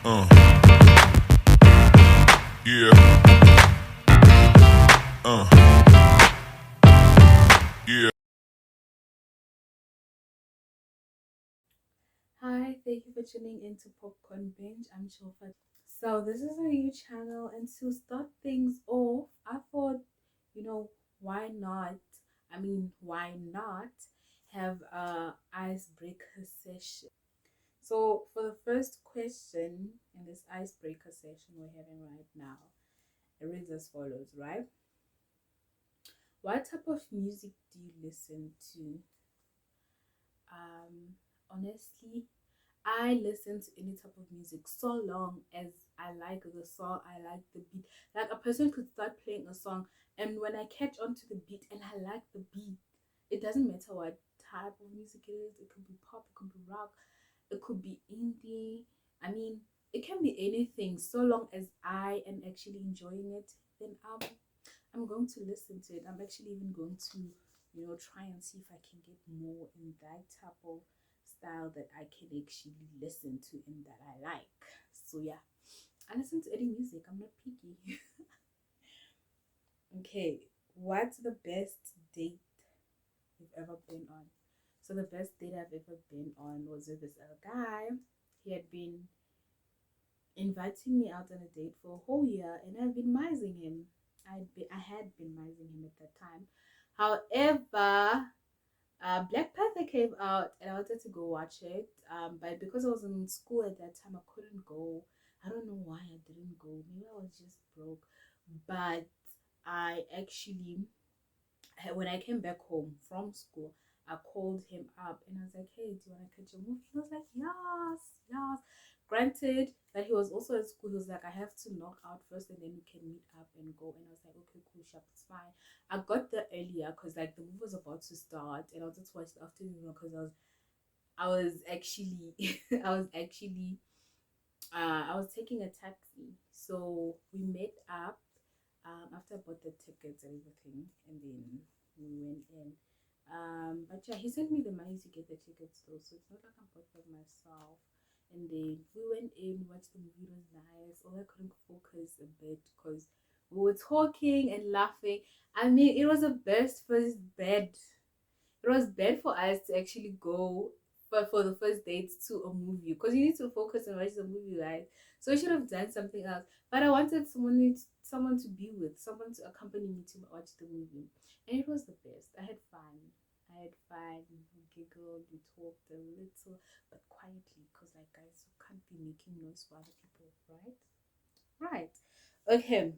Uh, yeah, uh, yeah. Hi, thank you for tuning into Porpcorn Binge. I'm Shilpa. So this is a new channel, and to start things off, I thought, you know, why not? Why not have a icebreaker session? So for the first question in this icebreaker session we're having right now, it reads as follows, right? What type of music do you listen to? Honestly, I listen to any type of music so long as I like the song, I like the beat. Like a person could start playing a song, and when I catch on to the beat and I like the beat, it doesn't matter what type of music it is. It could be pop, it could be rock, it could be indie. I mean, it can be anything so long as I am actually enjoying it. Then I'm going to listen to it. I'm actually even going to, try and see if I can get more in that type of style that I can actually listen to and that I like. So yeah, I listen to any music. I'm not picky. Okay, what's the best date you've ever been on? So the best date I've ever been on was with this other guy. He had been inviting me out on a date for a whole year, and I've been mising him. I had been mising him at that time. However, Black Panther came out, and I wanted to go watch it. But because I was in school at that time, I couldn't go. I don't know why I didn't go. Maybe I was just broke. But I actually, when I came back home from school, I called him up and I was like, "Hey, do you want to catch a movie?" He was like, "Yes, yes." Granted that he was also at school, he was like, "I have to knock out first, and then we can meet up and go." And I was like, "Okay, cool, sharp, it's fine." I got there earlier because like the movie was about to start, and I was just watching the afternoon because I was actually, I was actually, I was taking a taxi, so we met up after I bought the tickets and everything, and then we went in. But yeah, he sent me the money to get the tickets though, so it's not like I bought them myself. And then we went in, watched the movie, it was nice. Although I couldn't focus a bit because we were talking and laughing. I mean, it was a best first bed. It was bad for us to actually go for the first date to a movie because you need to focus and watch the movie, right? So I should have done something else. But I wanted someone to be with, someone to accompany me to watch the movie, and it was the best. I had fun. I had fun. We giggled. We talked a little, but quietly, because like guys, you can't be making noise for other people, right? Right. Okay.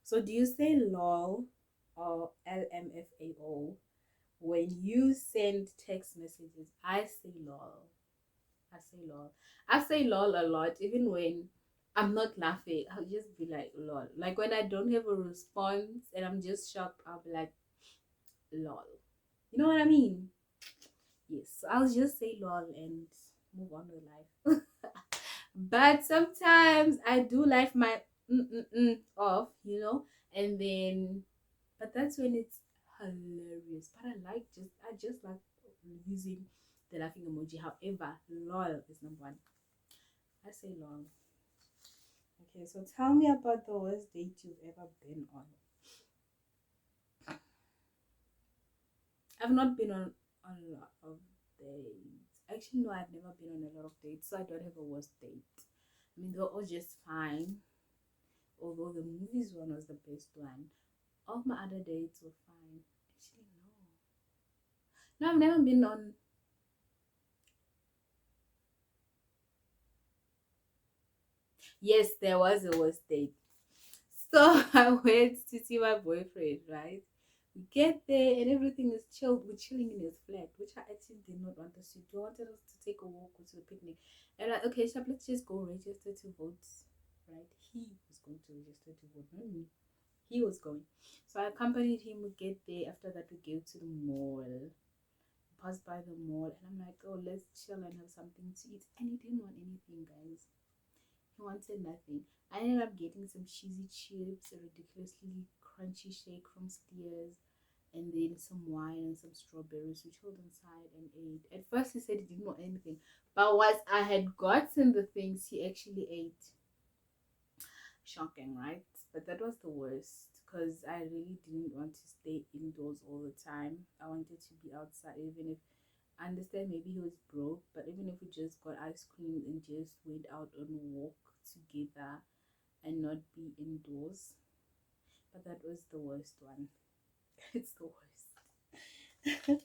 So do you say lol or LMFAO? When you send text messages, I say lol. I say lol. I say lol a lot, even when I'm not laughing. I'll just be like lol. Like when I don't have a response and I'm just shocked, I'll be like lol. You know what I mean? Yes. So I'll just say lol and move on with life. But sometimes I do like my off, and then but that's when it's hilarious. But I just like using the laughing emoji. However, lol is number one. I say lol. Okay, so tell me about the worst date you've ever been on. I've not been on a lot of dates. Actually, no, I've never been on a lot of dates, so I don't have a worst date. I mean, they're all just fine. Although the movies one was the best one. All my other dates were fine. Actually, no. No, I've never been on. Yes, there was a worst date. So I went to see my boyfriend, right? We get there and everything is chilled. We're chilling in his flat, which I actually did not want us to do. I wanted us to take a walk or to a picnic. And like, okay, Shab, let's just go register to vote, right? He was going to register to vote, not me. He was going. So I accompanied him. We get there. After that, we go to the mall. Pass by the mall, and I'm like, oh, let's chill and have something to eat. And he didn't want anything, guys. He wanted nothing. I ended up getting some cheesy chips, a ridiculously crunchy shake from Steers, and then some wine and some strawberries. We chilled inside and ate. At first, he said he didn't want anything, but once I had gotten the things, he actually ate. Shocking, right? But that was the worst because I really didn't want to stay indoors all the time. I wanted to be outside, even if I understand maybe he was broke, but even if we just got ice cream and just went out on a walk together and not be indoors. But that was the worst one. It's the worst.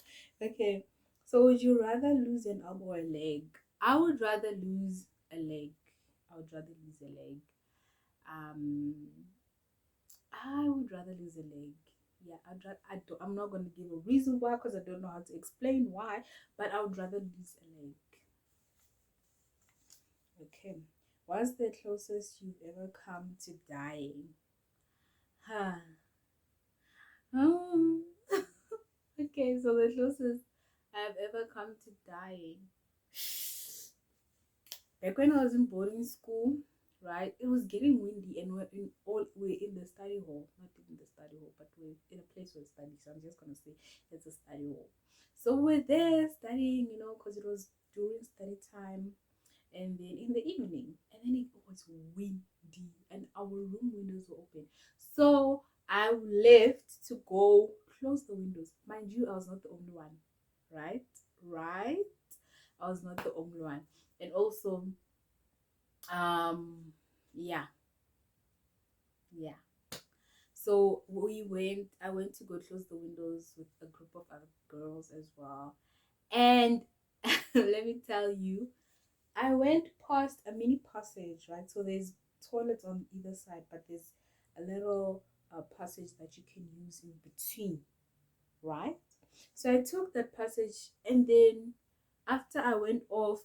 Okay, so would you rather lose an arm or a leg? I would rather lose a leg. I would rather lose a leg. Um, I would rather lose a leg. Yeah, I'm not going to give a reason why because I don't know how to explain why, but I would rather lose a leg. Okay. What's the closest you've ever come to dying? Huh. Oh. Okay, so the closest I've ever come to dying. Back when I was in boarding school, right, it was getting windy and we're in the study hall, not in the study hall, but we're in a place where we study. So I'm just gonna say it's a study hall. So we're there studying, because it was during study time, and then in the evening, and then it was windy and our room windows were open. So I left to go close the windows. Mind you, I was not the only one, right? Right? I was not the only one. And also, um, yeah, yeah. So I went to go close the windows with a group of other girls as well. And let me tell you, I went past a mini passage, right? So there's toilets on either side, but there's a little passage that you can use in between, right? So I took that passage, and then after I went off,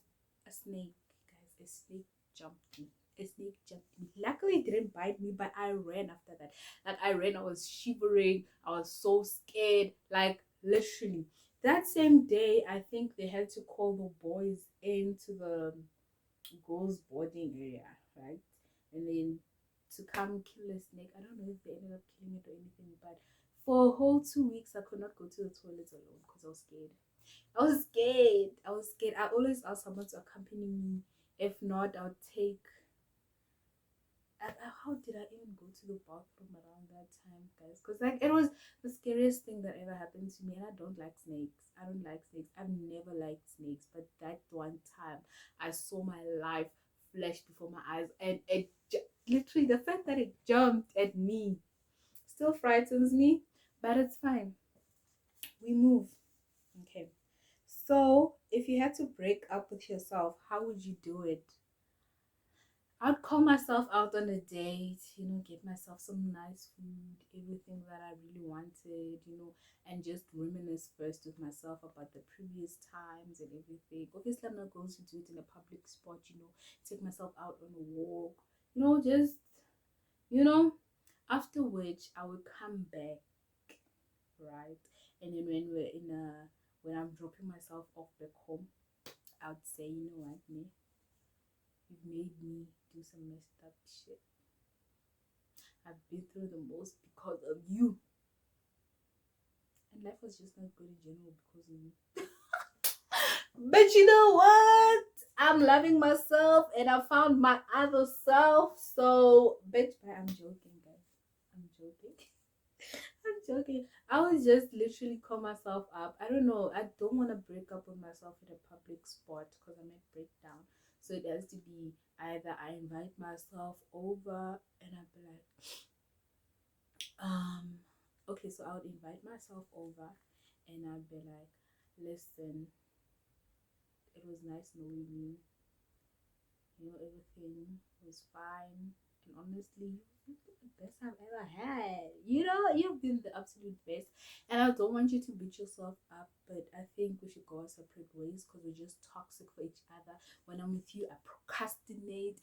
a snake, guys, a snake jumped me. A snake jumped me. Luckily, it didn't bite me, but I ran after that. Like, I ran, I was shivering, I was so scared, like, literally. That same day, I think they had to call the boys into the girls' boarding area, right? And then to come kill a snake. I don't know if they ended up killing it or anything, but for a whole 2 weeks, I could not go to the toilet alone because I was scared. I was scared. I was scared. I always ask someone to accompany me. If not, I'll take. How did I even go to the bathroom around that time, guys? Because like it was the scariest thing that ever happened to me, and I don't like snakes. I don't like snakes. I've never liked snakes, but that one time I saw my life flash before my eyes, and literally the fact that it jumped at me still frightens me, but it's fine. We move. Okay. So, if you had to break up with yourself, how would you do it? I'd call myself out on a date, get myself some nice food, everything that I really wanted, and just reminisce first with myself about the previous times and everything. Obviously, I'm not going to do it in a public spot, take myself out on a walk, just, you know, after which I would come back, right? And then when I'm dropping myself off back home, I would say, you know what, me, you've made me do some messed up shit. I've been through the most because of you. And life was just not good in general because of you. But you know what? I'm loving myself and I found my other self. So, bitch, I'm joking, guys. I'm joking. I'm joking. I would just literally call myself up. I don't know. I don't want to break up with myself in a public spot because I might break down. So it has to be either I invite myself over and I'd be like, okay, so I would invite myself over and I'd be like, listen, it was nice knowing you. Everything was fine. And honestly, you've been the best I've ever had. You've been the absolute best. And I don't want you to beat yourself up, but I think we should go our separate ways because we're just toxic for each other. When I'm with you, I procrastinate.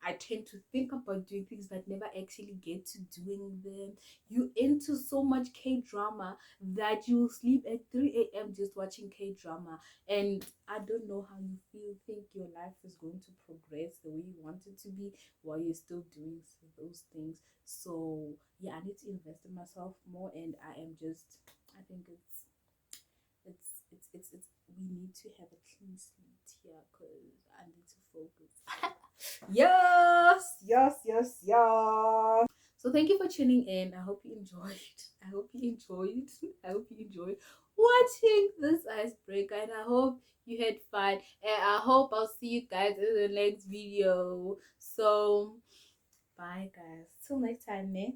I tend to think about doing things but never actually get to doing them. You into so much K drama that you sleep at 3 a.m. just watching K drama, and I don't know how you think your life is going to progress the way you want it to be while you're still doing those those things. So yeah, I need to invest in myself more, and I think it's we need to have a clean slate here because I need to focus. Yes, yes, yes, yes. So thank you for tuning in. I hope you enjoyed. I hope you enjoyed. I hope you enjoyed watching this icebreaker, and I hope you had fun. And I hope I'll see you guys in the next video. So bye guys. Till next time, ne?